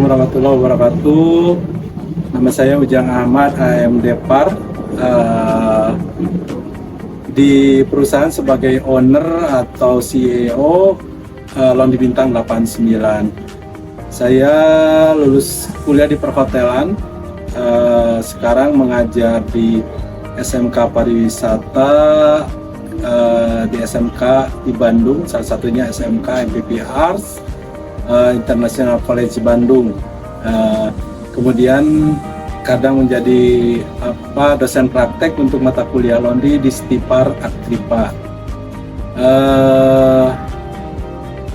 warahmatullahi wabarakatuh. Nama saya Ujang Ahmad, AM Depar, di perusahaan sebagai owner atau CEO Laundry Bintang 89. Saya lulus kuliah di perhotelan, sekarang mengajar di SMK Pariwisata, di SMK di Bandung, salah satunya SMK MPP Arts, International College Bandung. Kemudian kadang menjadi dosen praktek untuk mata kuliah laundry di Stipar Aktripa.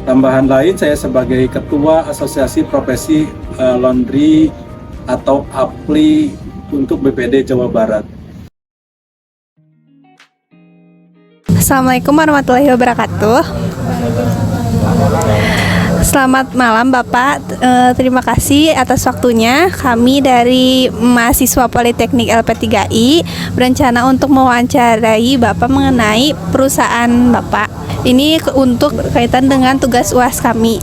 Tambahan lain, saya sebagai Ketua Asosiasi Profesi Laundry atau APLI untuk BPD Jawa Barat. Assalamualaikum warahmatullahi wabarakatuh. Selamat malam Bapak, terima kasih atas waktunya. Kami dari mahasiswa Politeknik LP3I berencana untuk mewawancarai Bapak mengenai perusahaan Bapak. Ini untuk kaitan dengan tugas UAS kami.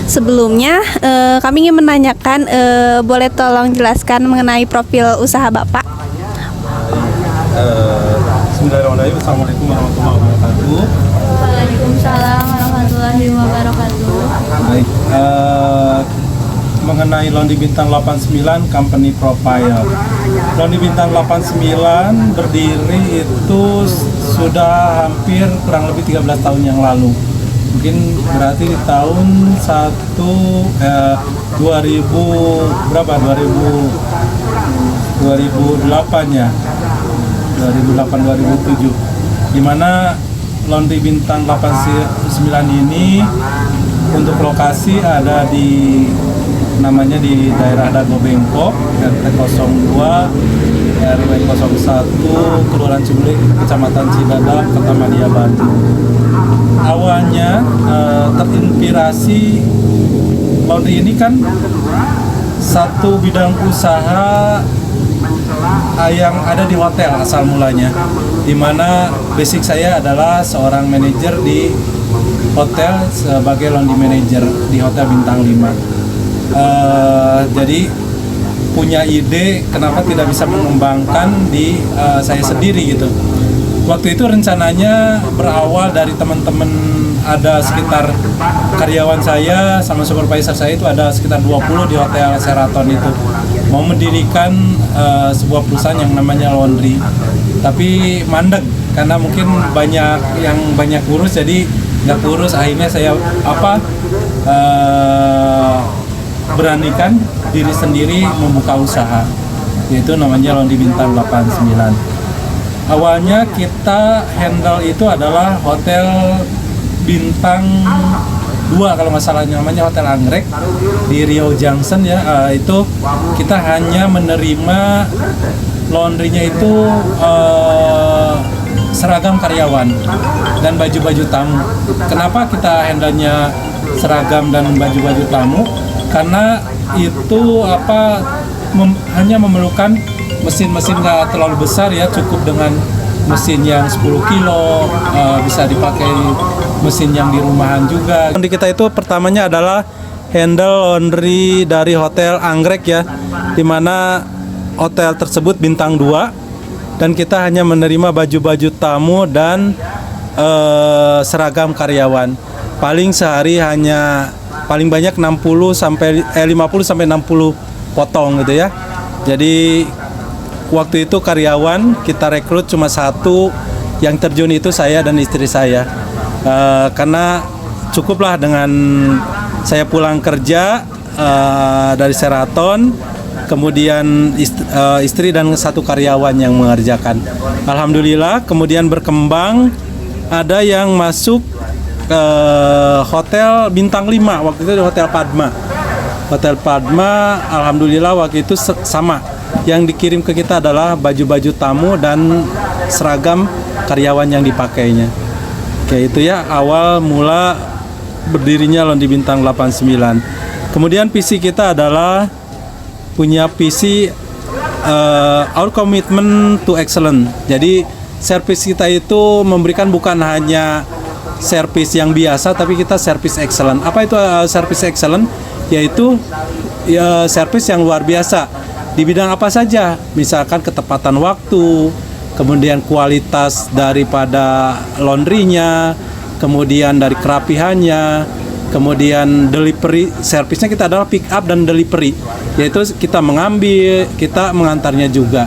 Sebelumnya kami ingin menanyakan, boleh tolong jelaskan mengenai profil usaha Bapak? Bismillahirrahmanirrahim. Assalamualaikum warahmatullahi wabarakatuh. Waalaikumsalam warahmatullahi wabarakatuh. Baik, mengenai Laundry Bintang 89 Company Profile. Laundry Bintang 89 berdiri itu sudah hampir kurang lebih 13 tahun yang lalu. Mungkin berarti di tahun 2008 ya. 2008-2007, di mana Laundry Bintang 89 ini untuk lokasi ada di namanya di daerah Dago Bengkok, RT 02, RW 01, Kelurahan Cibulik, Kecamatan Cidadap, Kota Madia, Bandung. Awalnya terinspirasi laundry ini kan satu bidang usaha yang ada di hotel asal mulanya, di mana basic saya adalah seorang manajer di hotel sebagai laundry manager di Hotel Bintang 5. Jadi punya ide kenapa tidak bisa mengembangkan di saya sendiri gitu. Waktu itu rencananya berawal dari teman-teman, ada sekitar karyawan saya sama supervisor saya itu ada sekitar 20 di Hotel Sheraton itu. Mau mendirikan sebuah perusahaan yang namanya laundry, tapi mandek karena mungkin banyak urus, jadi nggak urus. Akhirnya saya beranikan diri sendiri membuka usaha, yaitu namanya Laundry Bintang 89. Awalnya kita handle itu adalah Hotel Bintang 2 kalau nggak salah, namanya Hotel Anggrek di Riau Junction ya. Itu kita hanya menerima laundrynya itu seragam karyawan dan baju-baju tamu. Kenapa kita handle-nya seragam dan baju-baju tamu? Karena itu hanya memerlukan mesin-mesin nggak terlalu besar ya, cukup dengan mesin yang 10 kilo, bisa dipakai mesin yang di rumahan juga. Di kita itu pertamanya adalah handle laundry dari Hotel Anggrek ya, dimana hotel tersebut bintang 2, dan kita hanya menerima baju-baju tamu dan seragam karyawan. Paling sehari hanya paling banyak 50 sampai 60 potong gitu ya. Jadi waktu itu karyawan kita rekrut cuma satu, yang terjun itu saya dan istri saya. Karena cukuplah dengan saya pulang kerja dari Sheraton, kemudian istri dan satu karyawan yang mengerjakan. Alhamdulillah kemudian berkembang, ada yang masuk Hotel Bintang 5, waktu itu di Hotel Padma. Hotel Padma, alhamdulillah waktu itu sama. Yang dikirim ke kita adalah baju-baju tamu dan seragam karyawan yang dipakainya. Kayak itu ya, awal mula berdirinya Laundry Bintang 89. Kemudian visi kita adalah punya visi our commitment to excellence. Jadi servis kita itu memberikan bukan hanya servis yang biasa, tapi kita servis excellent. Apa itu servis excellent? yaitu ya, servis yang luar biasa di bidang apa saja, misalkan ketepatan waktu, kemudian kualitas daripada laundrynya, kemudian dari kerapihannya, kemudian delivery servisnya kita adalah pick up dan delivery, yaitu kita mengambil, kita mengantarnya juga.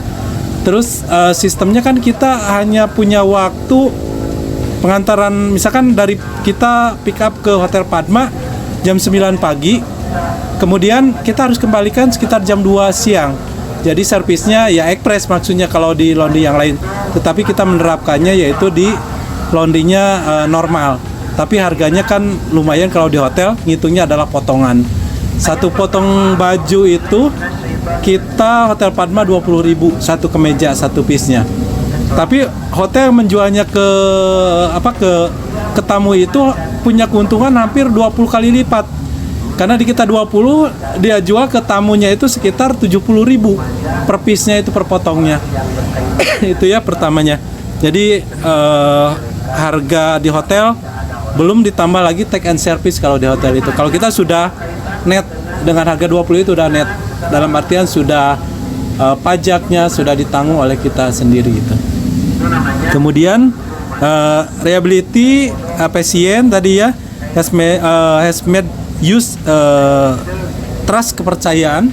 Terus sistemnya kan kita hanya punya waktu pengantaran, misalkan dari kita pick up ke Hotel Padma jam 9 pagi, kemudian kita harus kembalikan sekitar jam 2 siang. Jadi servisnya ya ekspres maksudnya kalau di laundry yang lain. Tetapi kita menerapkannya yaitu di laundrynya normal. Tapi harganya kan lumayan kalau di hotel, ngitungnya adalah potongan. Satu potong baju itu kita Hotel Padma 20.000 satu kemeja, satu piece-nya. Tapi hotel menjualnya ke tamu itu punya keuntungan hampir 20 kali lipat. Karena di kita 20, dia jual ke tamunya itu sekitar 70.000 per piece-nya itu per potongnya. Itu ya pertamanya. Jadi harga di hotel belum ditambah lagi take and service kalau di hotel itu. Kalau kita sudah net dengan harga 20 itu udah net. Dalam artian sudah pajaknya sudah ditanggung oleh kita sendiri itu. Kemudian reliability pasien tadi ya has made use trust, kepercayaan.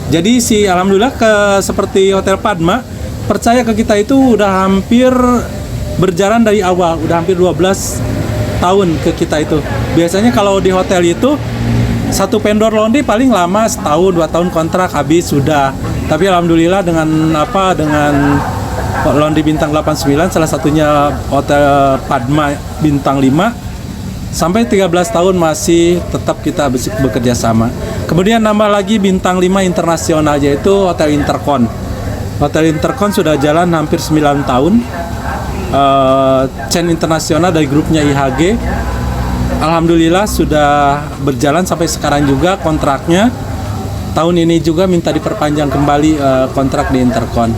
Jadi alhamdulillah seperti Hotel Padma percaya ke kita itu udah hampir berjalan dari awal, udah hampir 12 tahun ke kita itu. Biasanya kalau di hotel itu satu vendor laundry paling lama setahun 2 tahun kontrak habis sudah. Tapi alhamdulillah dengan laundry bintang 89, salah satunya Hotel Padma bintang 5, sampai 13 tahun masih tetap kita bekerja sama. Kemudian nambah lagi bintang 5 internasional, yaitu Hotel Intercon. Hotel Intercon sudah jalan hampir 9 tahun. Chain internasional dari grupnya IHG. Alhamdulillah sudah berjalan sampai sekarang juga kontraknya. Tahun ini juga minta diperpanjang kembali kontrak di Intercon.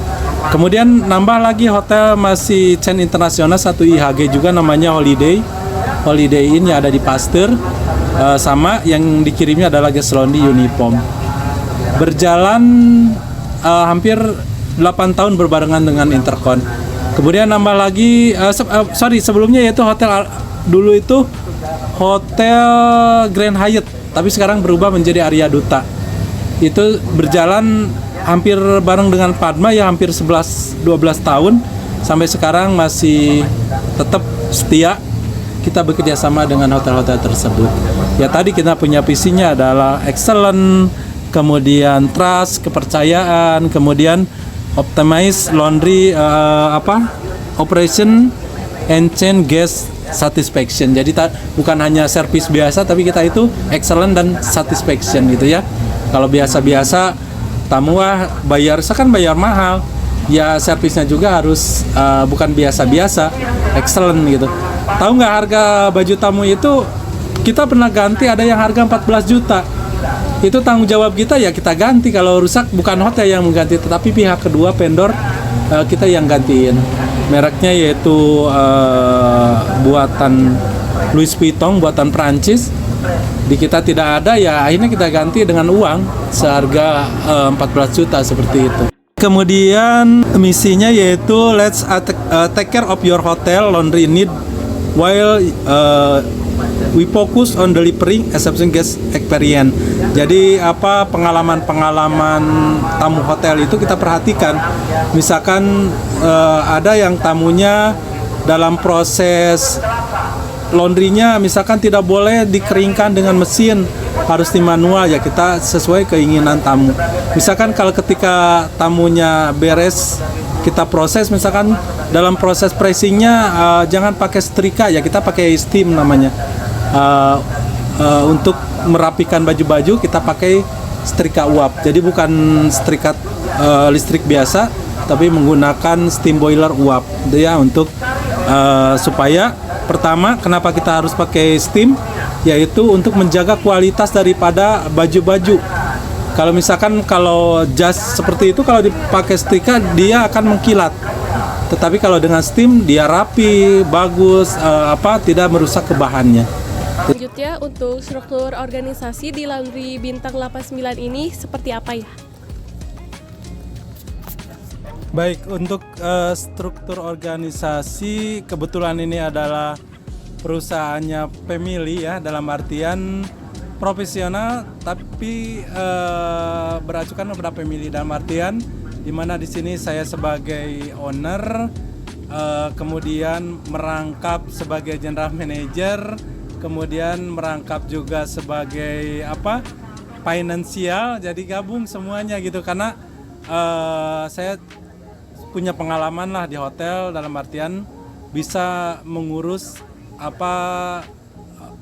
Kemudian nambah lagi hotel masih chain internasional satu IHG juga, namanya Holiday Inn yang ada di Pasteur, sama yang dikirimnya adalah Guest Laundry Uniform. Berjalan hampir 8 tahun berbarengan dengan Intercon. Kemudian nambah lagi sebelumnya yaitu hotel dulu itu Hotel Grand Hyatt, tapi sekarang berubah menjadi Arya Duta. Itu berjalan hampir bareng dengan Padma ya, hampir 11-12 tahun sampai sekarang masih tetap setia kita bekerja sama dengan hotel-hotel tersebut. Ya tadi kita punya visinya adalah excellent, kemudian trust, kepercayaan, kemudian optimize laundry operation and chain guest satisfaction. Jadi bukan hanya service biasa, tapi kita itu excellent dan satisfaction gitu ya. Kalau biasa-biasa tamu bayar mahal, ya servisnya juga harus bukan biasa-biasa, excellent gitu. Tahu nggak harga baju tamu itu kita pernah ganti, ada yang harga 14 juta. Itu tanggung jawab kita ya, kita ganti. Kalau rusak bukan hotel yang mengganti, tetapi pihak kedua vendor kita yang gantiin. Mereknya yaitu buatan Louis Vuitton, buatan Prancis. Di kita tidak ada ya, akhirnya kita ganti dengan uang seharga 14 juta seperti itu. Kemudian misinya yaitu let's take care of your hotel laundry need while we focus on delivering exceptional guest experience. Jadi pengalaman-pengalaman tamu hotel itu kita perhatikan. Misalkan ada yang tamunya dalam proses laundrynya misalkan tidak boleh dikeringkan dengan mesin, harus di manual, ya kita sesuai keinginan tamu. Misalkan kalau ketika tamunya beres kita proses, misalkan dalam proses pressingnya jangan pakai setrika, ya kita pakai steam namanya. Untuk merapikan baju-baju kita pakai setrika uap, jadi bukan setrika listrik biasa, tapi menggunakan steam boiler uap itu ya, untuk supaya pertama kenapa kita harus pakai steam, yaitu untuk menjaga kualitas daripada baju-baju. Kalau misalkan kalau jas seperti itu kalau dipakai setrika dia akan mengkilat, tetapi kalau dengan steam dia rapi, bagus, tidak merusak ke bahannya. Selanjutnya untuk struktur organisasi di Laundry Bintang 89 ini seperti apa ya? Baik, untuk struktur organisasi kebetulan ini adalah perusahaannya family ya, dalam artian profesional tapi beracukan kepada family, dalam artian di mana di sini saya sebagai owner, kemudian merangkap sebagai general manager, kemudian merangkap juga sebagai finansial, jadi gabung semuanya gitu, karena saya punya pengalaman lah di hotel, dalam artian bisa mengurus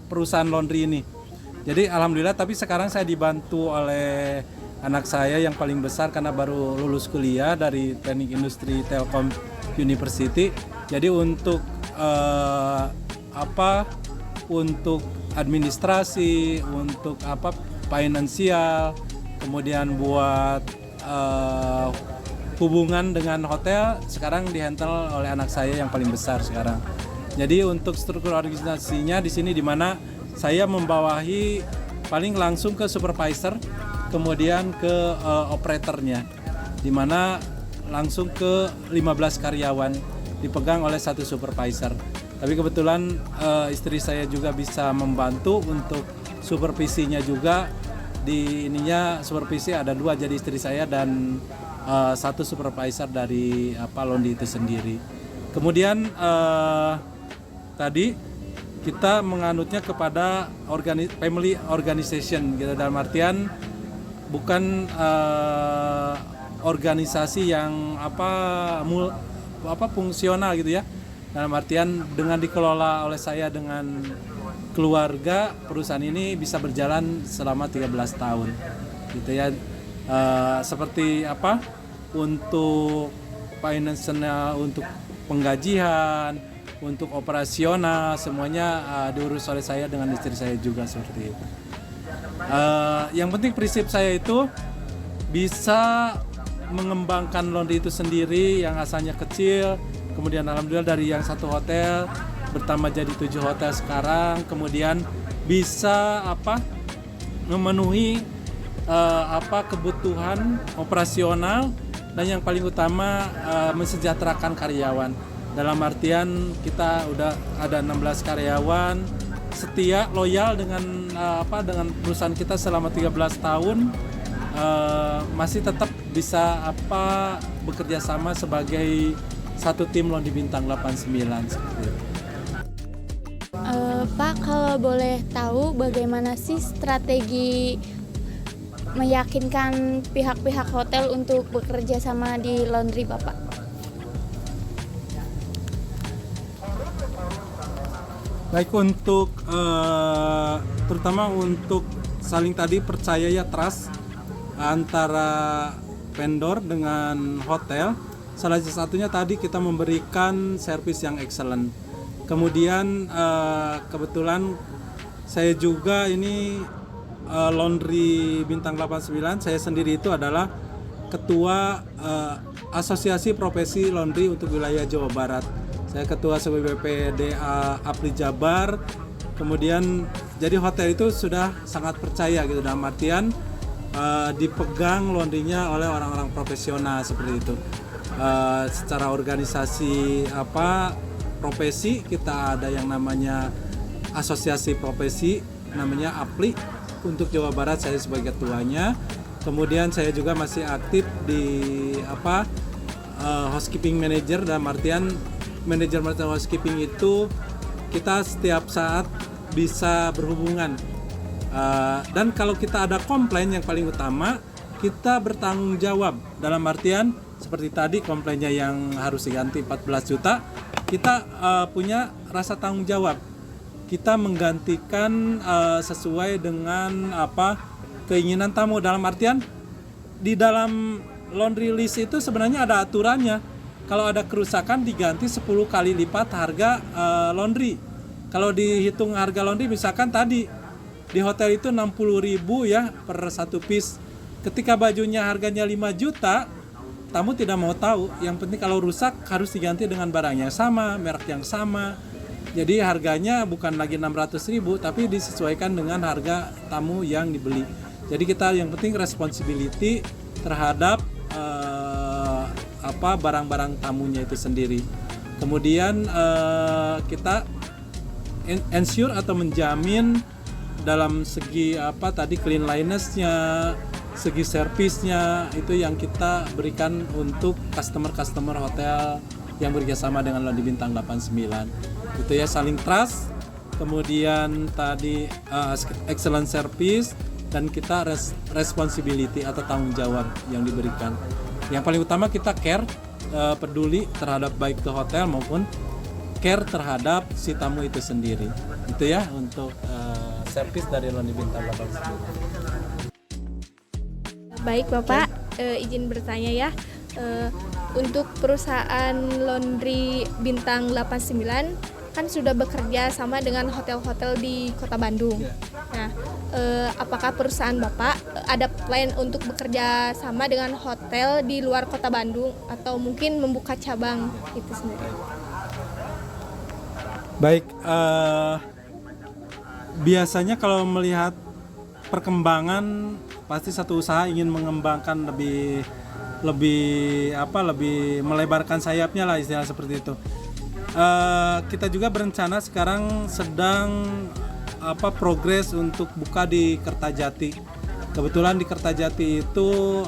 perusahaan laundry ini. Jadi alhamdulillah, tapi sekarang saya dibantu oleh anak saya yang paling besar karena baru lulus kuliah dari Teknik Industri Telkom University. Jadi untuk untuk administrasi, untuk finansial, kemudian buat hubungan dengan hotel sekarang dihandle oleh anak saya yang paling besar sekarang. Jadi untuk struktur organisasinya di sini, di mana saya membawahi paling langsung ke supervisor, kemudian ke operatornya, di mana langsung ke 15 karyawan dipegang oleh satu supervisor. Tapi kebetulan istri saya juga bisa membantu untuk supervisinya juga. Di ininya supervisi ada 2, jadi istri saya dan satu supervisor dari laundry itu sendiri. Kemudian tadi kita menganutnya kepada family organization gitu, dalam artian bukan organisasi yang fungsional gitu ya, dalam artian dengan dikelola oleh saya dengan keluarga, perusahaan ini bisa berjalan selama 13 tahun gitu ya. Seperti untuk finansial, untuk penggajian, untuk operasional, semuanya diurus oleh saya dengan istri saya juga, seperti itu. Yang penting prinsip saya itu bisa mengembangkan laundry itu sendiri yang asalnya kecil, kemudian alhamdulillah dari yang satu hotel bertambah jadi 7 hotel sekarang, kemudian bisa memenuhi kebutuhan operasional, dan yang paling utama mensejahterakan karyawan. Dalam artian kita udah ada 16 karyawan setia, loyal dengan perusahaan kita selama 13 tahun, masih tetap bisa bekerja sama sebagai satu tim Laundry Bintang 89 seperti itu. Pak, kalau boleh tahu bagaimana sih strategi meyakinkan pihak-pihak hotel untuk bekerja sama di laundry Bapak? Baik, untuk terutama untuk saling tadi percaya ya, trust antara vendor dengan hotel. Salah satunya tadi kita memberikan servis yang excellent. Kemudian kebetulan saya juga ini Laundry Bintang 89, saya sendiri itu adalah ketua Asosiasi Profesi Laundry untuk wilayah Jawa Barat. Saya ketua SBPDA APRI Jabar. Kemudian jadi hotel itu sudah sangat percaya gitu, dalam artian dipegang laundrynya oleh orang-orang profesional seperti itu. Secara organisasi profesi, kita ada yang namanya asosiasi profesi namanya APLI untuk Jawa Barat, saya sebagai ketuanya. Kemudian saya juga masih aktif di housekeeping manager, dalam artian manajer housekeeping itu kita setiap saat bisa berhubungan, dan kalau kita ada komplain, yang paling utama kita bertanggung jawab, dalam artian seperti tadi komplainnya yang harus diganti 14 juta, kita punya rasa tanggung jawab, kita menggantikan sesuai dengan keinginan tamu, dalam artian di dalam laundry list itu sebenarnya ada aturannya. Kalau ada kerusakan diganti 10 kali lipat harga laundry. Kalau dihitung harga laundry, misalkan tadi di hotel itu 60.000 ya per satu piece. Ketika bajunya harganya 5 juta, tamu tidak mau tahu. Yang penting kalau rusak harus diganti dengan barang yang sama, merek yang sama. Jadi harganya bukan lagi 600.000 tapi disesuaikan dengan harga tamu yang dibeli. Jadi kita yang penting responsibility terhadap barang-barang tamunya itu sendiri. Kemudian kita ensure atau menjamin dalam segi cleanliness-nya, segi servisnya itu yang kita berikan untuk customer hotel yang bekerjasama dengan Laundry Bintang 89. Itu ya, saling trust, kemudian tadi excellent service, dan kita responsibility atau tanggung jawab yang diberikan. Yang paling utama kita care, peduli terhadap baik ke hotel maupun care terhadap si tamu itu sendiri. Itu ya untuk service dari Laundry Bintang 89. Baik Bapak, izin bertanya ya. Untuk perusahaan Laundry Bintang 89 kan sudah bekerja sama dengan hotel-hotel di Kota Bandung. Nah, apakah perusahaan Bapak ada plan untuk bekerja sama dengan hotel di luar Kota Bandung atau mungkin membuka cabang itu sendiri? Baik, biasanya kalau melihat perkembangan pasti satu usaha ingin mengembangkan lebih melebarkan sayapnya lah, istilah seperti itu. Kita juga berencana sekarang sedang progres untuk buka di Kertajati. Kebetulan di Kertajati itu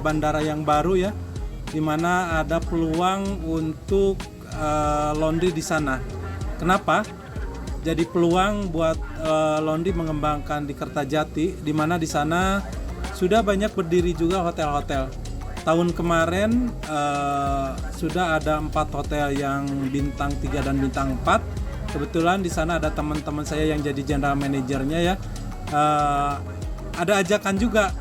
bandara yang baru ya, di mana ada peluang untuk laundry di sana. Kenapa? Jadi peluang buat laundry mengembangkan di Kertajati, di mana di sana sudah banyak berdiri juga hotel-hotel. Tahun kemarin sudah ada 4 hotel yang bintang 3 dan bintang 4. Kebetulan di sana ada teman-teman saya yang jadi general manajernya ya. Ada ajakan juga,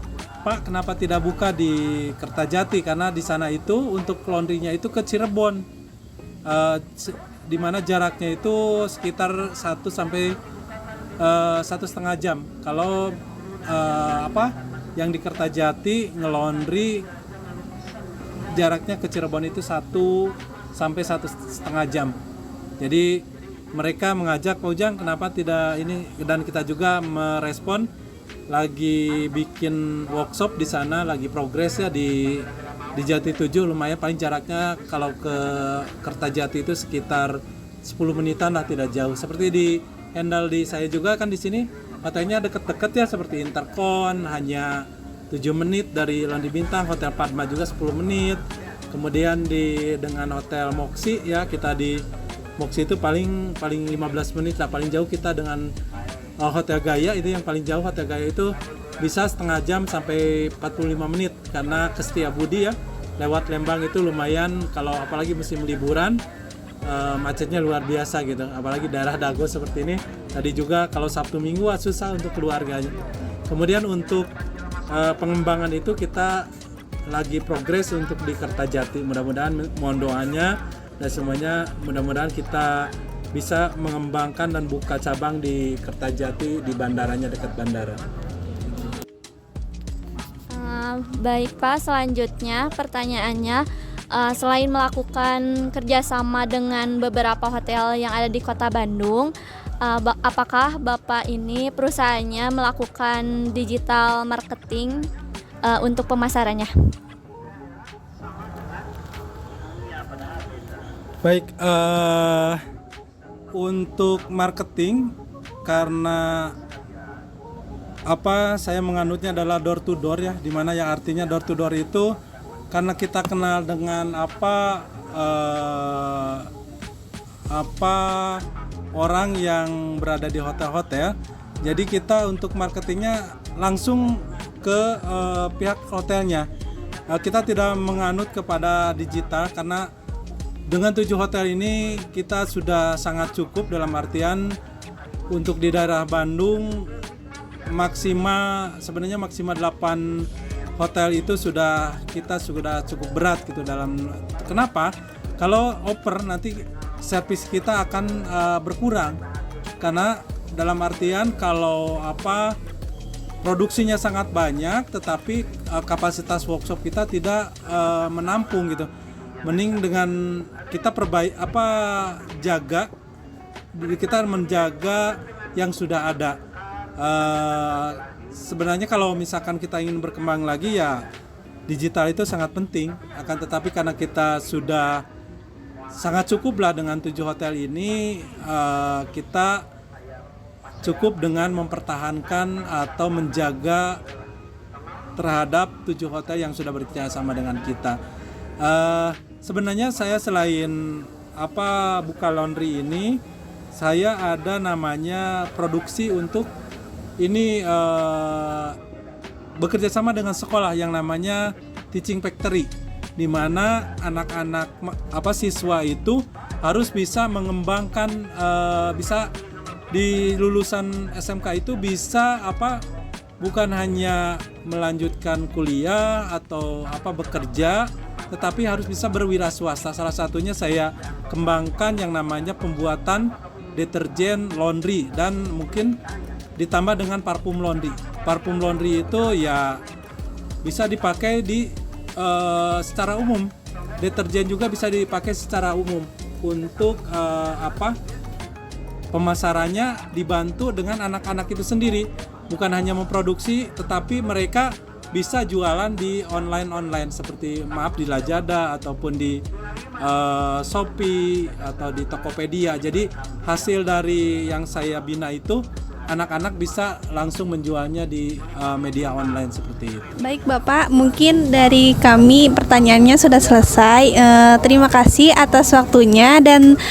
Pak, kenapa tidak buka di Kertajati? Karena di sana itu untuk laundrynya itu ke Cirebon, di mana jaraknya itu sekitar 1 sampai 1,5 jam. Kalau yang di Kertajati ngelondri jaraknya ke Cirebon itu 1 sampai 1,5 jam. Jadi mereka mengajak, Pak Ujang kenapa tidak ini, dan kita juga merespon, lagi bikin workshop di sana, lagi progres ya di Jati 7, lumayan, paling jaraknya kalau ke Kertajati itu sekitar 10 menitan lah, tidak jauh. Seperti di handle di saya juga kan di sini hotelnya deket-deket ya, seperti Intercon hanya 7 menit dari Laundry Bintang, Hotel Padma juga 10 menit. Kemudian dengan Hotel Moxi ya, kita di Moxi itu paling 15 menit lah, paling jauh kita dengan Hotel Gaya itu yang paling jauh. Hotel Gaya itu bisa setengah jam sampai 45 menit karena ke Setiabudi ya, lewat Lembang itu lumayan, kalau apalagi musim liburan macetnya luar biasa gitu, apalagi daerah Dago seperti ini. Tadi juga kalau Sabtu Minggu susah untuk keluarganya. Kemudian untuk pengembangan itu kita lagi progres untuk di Kertajati. Mudah-mudahan, mohon doanya dan semuanya, mudah-mudahan kita bisa mengembangkan dan buka cabang di Kertajati, di bandaranya, dekat bandara. Baik Pak, selanjutnya pertanyaannya, selain melakukan kerjasama dengan beberapa hotel yang ada di Kota Bandung, apakah Bapak ini perusahaannya melakukan digital marketing untuk pemasarannya? Baik, untuk marketing, karena saya menganutnya adalah door to door ya, dimana yang artinya door to door itu karena kita kenal dengan orang yang berada di hotel-hotel, jadi kita untuk marketingnya langsung ke pihak hotelnya. Kita tidak menganut kepada digital karena dengan 7 hotel ini kita sudah sangat cukup, dalam artian untuk di daerah Bandung sebenarnya maksimal 8 hotel itu kita sudah cukup berat gitu dalam. Kenapa? Kalau oper nanti servis kita akan berkurang, karena dalam artian kalau produksinya sangat banyak tetapi kapasitas workshop kita tidak menampung gitu. Mending dengan kita jaga kita menjaga yang sudah ada. Sebenarnya kalau misalkan kita ingin berkembang lagi ya digital itu sangat penting. Akan tetapi karena kita sudah sangat cukup lah dengan 7 hotel ini, kita cukup dengan mempertahankan atau menjaga terhadap 7 hotel yang sudah bekerja sama dengan kita. Sebenarnya saya selain buka laundry ini, saya ada namanya produksi untuk ini bekerja sama dengan sekolah yang namanya Teaching Factory, di mana anak-anak siswa itu harus bisa mengembangkan, bisa di lulusan SMK itu bisa bukan hanya melanjutkan kuliah atau bekerja, tetapi harus bisa berwira swasta. Salah satunya saya kembangkan yang namanya pembuatan deterjen laundry dan mungkin ditambah dengan parfum laundry. Parfum laundry itu ya bisa dipakai secara umum. Deterjen juga bisa dipakai secara umum untuk pemasarannya dibantu dengan anak-anak itu sendiri. Bukan hanya memproduksi, tetapi mereka bisa jualan di online seperti di Lazada ataupun di Shopee atau di Tokopedia. Jadi hasil dari yang saya bina itu anak-anak bisa langsung menjualnya di media online seperti itu. Baik Bapak, mungkin dari kami pertanyaannya sudah selesai. Terima kasih atas waktunya dan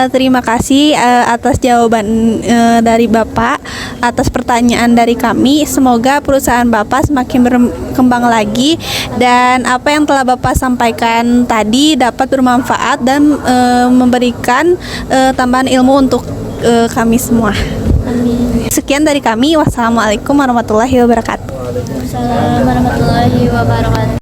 terima kasih atas jawaban dari Bapak atas pertanyaan dari kami. Semoga perusahaan Bapak semakin berkembang lagi dan apa yang telah Bapak sampaikan tadi dapat bermanfaat dan memberikan tambahan ilmu untuk kami semua. Amin. Sekian dari kami. Wassalamualaikum warahmatullahi wabarakatuh. Waalaikumsalam warahmatullahi wabarakatuh.